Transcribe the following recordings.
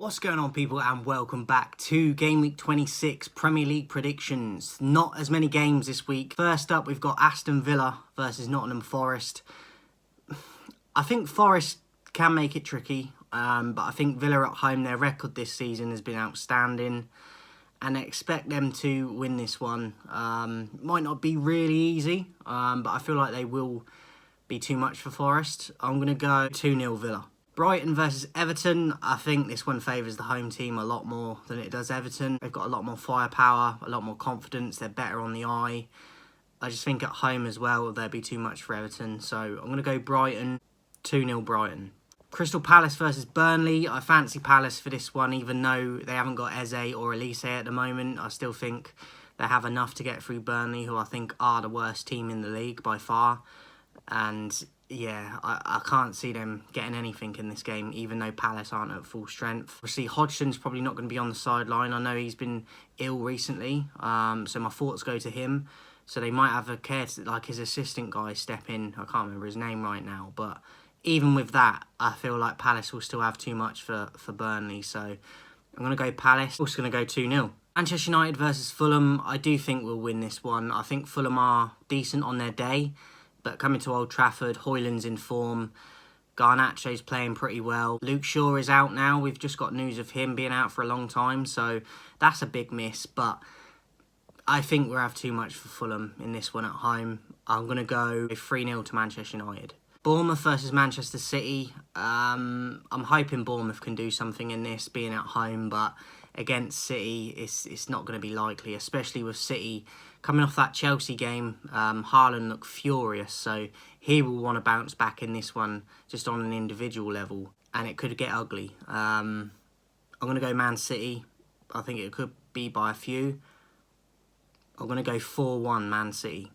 What's going on, people, and welcome back to Game Week 26 Premier League predictions. Not as many games this week. First up, we've got Aston Villa versus Nottingham Forest. I think Forest can make it tricky, but I think Villa at home, their record this season has been outstanding, and I expect them to win this one. Might not be really easy, but I feel like they will be too much for Forest. I'm going to go 2-0 Villa. Brighton versus Everton. I think this one favours the home team a lot more than it does Everton. They've got a lot more firepower, a lot more confidence. They're better on the eye. I just think at home as well, there'll be too much for Everton. So I'm going to go Brighton, 2-0 Brighton. Crystal Palace versus Burnley. I fancy Palace for this one, even though they haven't got Eze or Elise at the moment. I still think they have enough to get through Burnley, who I think are the worst team in the league by far. And yeah, I can't see them getting anything in this game, even though Palace aren't at full strength. Obviously, Hodgson's probably not going to be on the sideline. I know he's been ill recently, so my thoughts go to him. So they might have a like his assistant guy step in. I can't remember his name right now, but even with that, I feel like Palace will still have too much for Burnley. So I'm going to go Palace. Also going to go 2-0. Manchester United versus Fulham. I do think we'll win this one. I think Fulham are decent on their day. But coming to Old Trafford, Højlund's in form. Garnacho's playing pretty well. Luke Shaw is out now. We've just got news of him being out for a long time. So that's a big miss. But I think we'll have too much for Fulham in this one at home. I'm going to go 3-0 to Manchester United. Bournemouth versus Manchester City. I'm hoping Bournemouth can do something in this, being at home. But against City, it's not going to be likely, especially with City coming off that Chelsea game. Haaland looked furious, so he will want to bounce back in this one just on an individual level, and it could get ugly. I'm going to go Man City. I think it could be by a few. I'm going to go 4-1 Man City.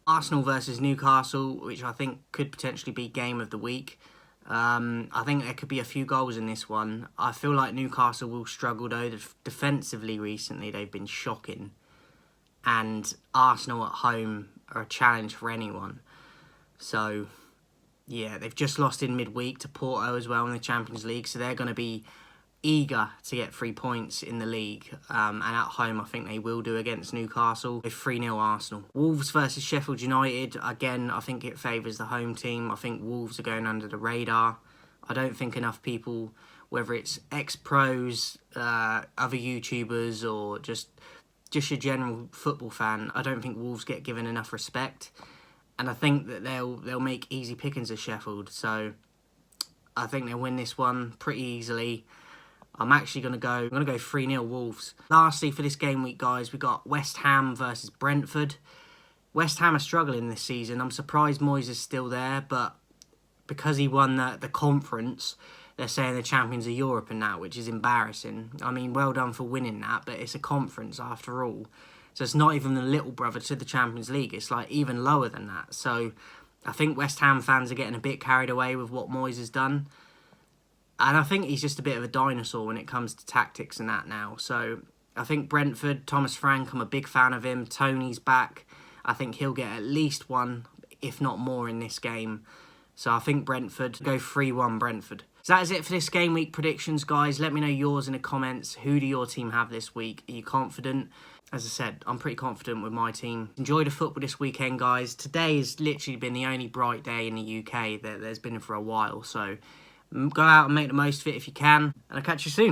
Arsenal versus Newcastle, which I think could potentially be game of the week. I think there could be a few goals in this one. I feel like Newcastle will struggle though. Defensively recently, they've been shocking. And Arsenal at home are a challenge for anyone. So, yeah, they've just lost in midweek to Porto as well in the Champions League. So they're going to be eager to get 3 points in the league. And at home, I think they will do against Newcastle. 3-0 Arsenal. Wolves versus Sheffield United. Again, I think it favours the home team. I think Wolves are going under the radar. I don't think enough people, whether it's ex-pros, other YouTubers, or just your general football fan, I don't think Wolves get given enough respect. And I think that they'll make easy pickings of Sheffield. So I think they'll win this one pretty easily. I'm actually going to go 3-0 Wolves. Lastly, for this game week, guys, we got West Ham versus Brentford. West Ham are struggling this season. I'm surprised Moyes is still there, but because he won the conference, they're saying the champions of Europe and that, which is embarrassing. I mean, well done for winning that, but it's a conference after all. So it's not even the little brother to the Champions League. It's like even lower than that. So I think West Ham fans are getting a bit carried away with what Moyes has done. And I think he's just a bit of a dinosaur when it comes to tactics and that now. So I think Brentford, Thomas Frank, I'm a big fan of him. Tony's back. I think he'll get at least one, if not more, in this game. So I think Brentford, go 3-1 Brentford. So that is it for this game week predictions, guys. Let me know yours in the comments. Who do your team have this week? Are you confident? As I said, I'm pretty confident with my team. Enjoy the football this weekend, guys. Today has literally been the only bright day in the UK that there's been for a while. So go out and make the most of it if you can. And I'll catch you soon.